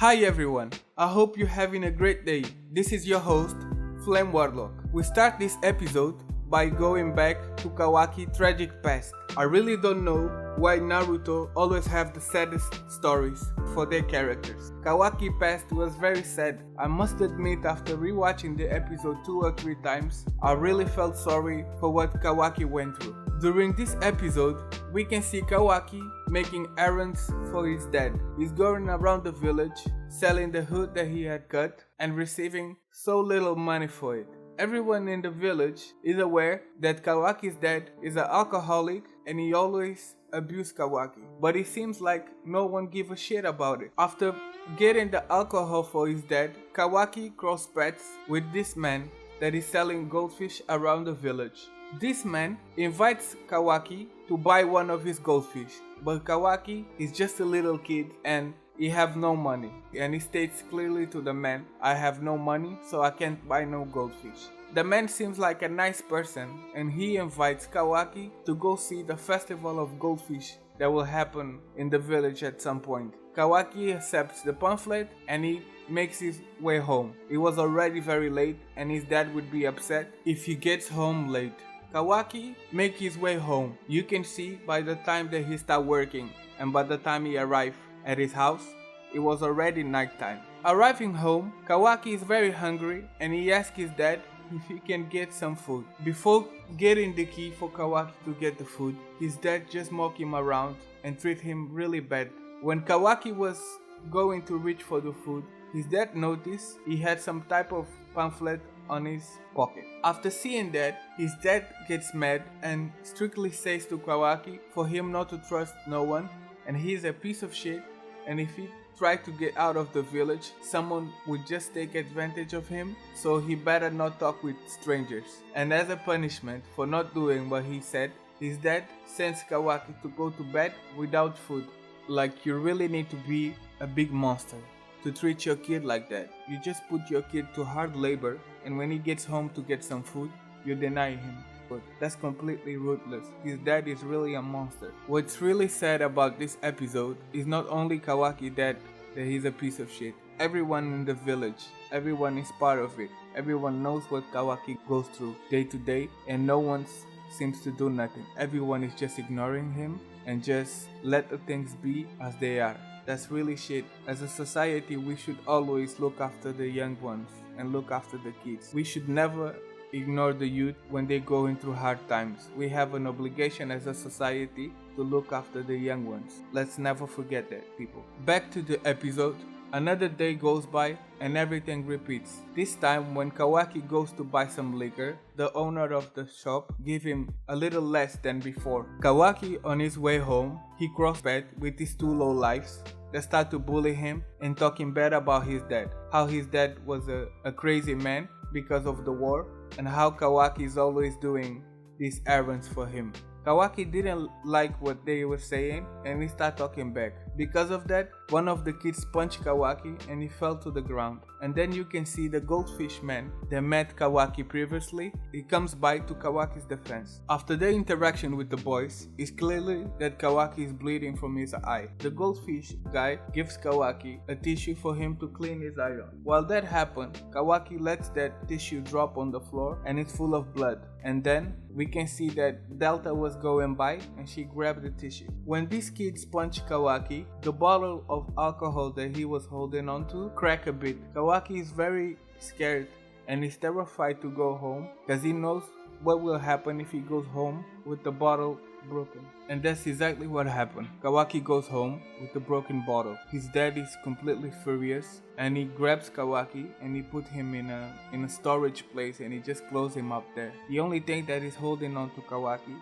Hi everyone, I hope you're having a great day. This is your host, Flame Warlock. We start this episode by going back to Kawaki's tragic past. I really don't know why Naruto always have the saddest stories for their characters. Kawaki's past was very sad. I must admit, after rewatching the episode 2 or 3 times, I really felt sorry for what Kawaki went through. During this episode, we can see Kawaki making errands for his dad. He's going around the village, selling the hood that he had cut and receiving so little money for it. Everyone in the village is aware that Kawaki's dad is an alcoholic and he always abused Kawaki. But it seems like no one gives a shit about it. After getting the alcohol for his dad, Kawaki cross paths with this man that is selling goldfish around the village. This man invites Kawaki to buy one of his goldfish, but Kawaki is just a little kid and he have no money, and he states clearly to the man, I have no money, so I can't buy no goldfish. The man seems like a nice person and he invites Kawaki to go see the festival of goldfish that will happen in the village at some point. Kawaki accepts the pamphlet and he makes his way home. It was already very late and his dad would be upset if he gets home late. Kawaki makes his way home. You can see by the time that he started working and by the time he arrived at his house, it was already nighttime. Arriving home, Kawaki is very hungry and he asks his dad if he can get some food. Before getting the key for Kawaki to get the food, his dad just mocked him around and treat him really bad. When Kawaki was going to reach for the food, his dad noticed he had some type of pamphlet on his pocket. After seeing that, his dad gets mad and strictly says to Kawaki for him not to trust no one and he's a piece of shit, and if he tried to get out of the village, someone would just take advantage of him, so he better not talk with strangers. And as a punishment for not doing what he said, his dad sends Kawaki to go to bed without food. Like, you really need to be a big monster to treat your kid like that. You just put your kid to hard labor, and when he gets home to get some food, you deny him. But that's completely ruthless. His dad is really a monster. What's really sad about this episode is not only Kawaki's dad that he's a piece of shit. Everyone in the village, everyone is part of it. Everyone knows what Kawaki goes through day to day, and no one seems to do nothing. Everyone is just ignoring him and just let the things be as they are. That's really shit. As a society, we should always look after the young ones and look after the kids. We should never ignore the youth when they're going through hard times. We have an obligation as a society to look after the young ones. Let's never forget that, people. Back to the episode. Another day goes by and everything repeats. This time when Kawaki goes to buy some liquor, the owner of the shop gives him a little less than before. Kawaki, on his way home, he cross paths with his 2 lowlifes that start to bully him and talking bad about his dad. How his dad was a crazy man because of the war, and how Kawaki is always doing these errands for him. Kawaki didn't like what they were saying and he started talking back. Because of that, one of the kids punched Kawaki and he fell to the ground. And then you can see the goldfish man that met Kawaki previously. He comes by to Kawaki's defense. After their interaction with the boys, it's clearly that Kawaki is bleeding from his eye. The goldfish guy gives Kawaki a tissue for him to clean his eye on. While that happens, Kawaki lets that tissue drop on the floor and it's full of blood. And then we can see that Delta was going by and she grabbed the tissue. When these kids punch Kawaki, the bottle of alcohol that he was holding onto cracked a bit. Kawaki is very scared and is terrified to go home because he knows what will happen if he goes home with the bottle broken. And that's exactly what happened. Kawaki goes home with the broken bottle. His dad is completely furious and he grabs Kawaki and he put him in a storage place and he just closed him up there. The only thing that is holding on to Kawaki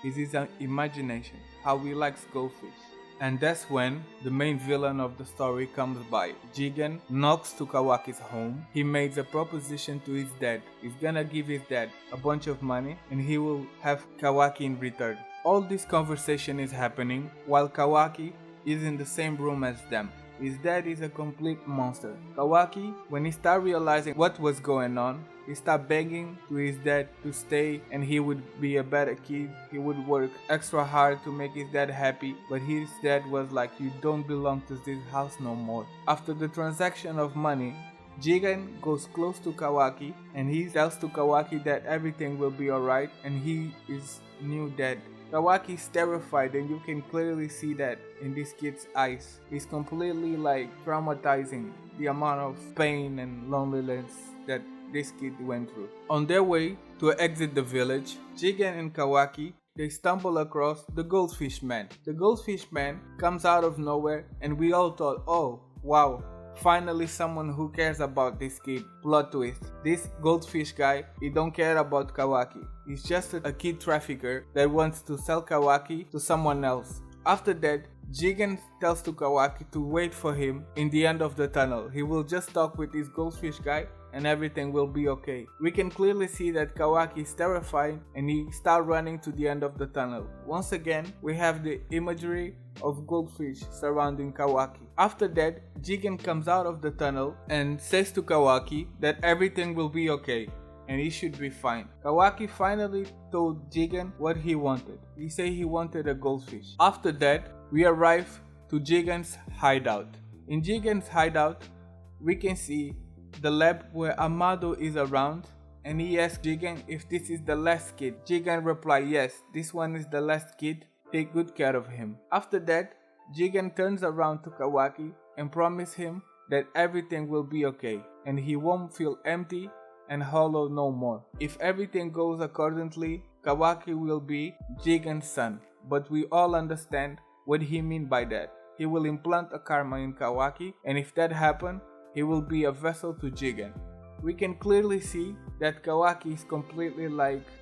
is his imagination, how he likes goldfish. And that's when the main villain of the story comes by. Jigen knocks to Kawaki's home. He makes a proposition to his dad. He's gonna give his dad a bunch of money and he will have Kawaki in return. All this conversation is happening while Kawaki is in the same room as them. His dad is a complete monster. Kawaki, when he started realizing what was going on, he stopped begging to his dad to stay and he would be a better kid. He would work extra hard to make his dad happy, but his dad was like, you don't belong to this house no more. After the transaction of money, Jigen goes close to Kawaki and he tells to Kawaki that everything will be alright and he is new dad. Kawaki is terrified and you can clearly see that in this kid's eyes. He's completely traumatizing the amount of pain and loneliness that this kid went through. On their way to exit the village, Jigen and Kawaki, they stumble across the Goldfish Man. The Goldfish Man comes out of nowhere and we all thought, oh wow, finally someone who cares about this kid. Plot twist. This goldfish guy, he don't care about Kawaki. He's just a kid trafficker that wants to sell Kawaki to someone else. After that, Jigen tells to Kawaki to wait for him in the end of the tunnel. He will just talk with this goldfish guy and everything will be okay. We can clearly see that Kawaki is terrified and he starts running to the end of the tunnel. Once again, we have the imagery of goldfish surrounding Kawaki. After that, Jigen comes out of the tunnel and says to Kawaki that everything will be okay and he should be fine. Kawaki finally told Jigen what he wanted. He said he wanted a goldfish. After that, we arrive to Jigen's hideout. In Jigen's hideout, we can see the lab where Amado is around and he asks Jigen if this is the last kid. Jigen replies, yes, this one is the last kid. Take good care of him. After that, Jigen turns around to Kawaki and promises him that everything will be okay and he won't feel empty and hollow no more. If everything goes accordingly, Kawaki will be Jigen's son. But we all understand what he means by that. He will implant a karma in Kawaki and if that happens, he will be a vessel to Jigen. We can clearly see that Kawaki is completely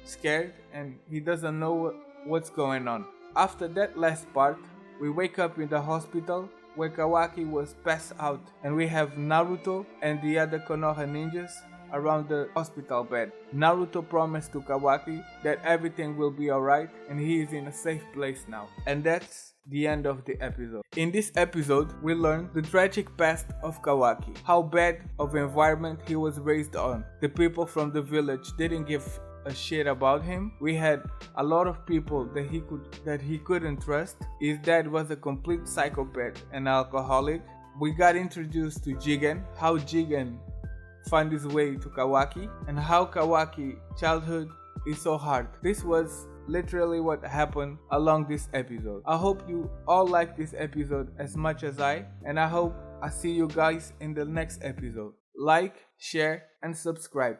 scared and he doesn't know what's going on. After that last part, we wake up in the hospital where Kawaki was passed out and we have Naruto and the other Konoha ninjas around the hospital bed. Naruto promised to Kawaki that everything will be alright and he is in a safe place now. And that's the end of the episode. In this episode, we learn the tragic past of Kawaki, how bad of environment he was raised on. The people from the village didn't give a shit about him. We had a lot of people that he couldn't trust. His dad was a complete psychopath and alcoholic. We got introduced to Jigen, how Jigen found his way to Kawaki, and how Kawaki childhood is so hard. This was literally what happened along this episode. I hope you all like this episode as much as I, and I hope I see you guys in the next episode. Like, share, and subscribe.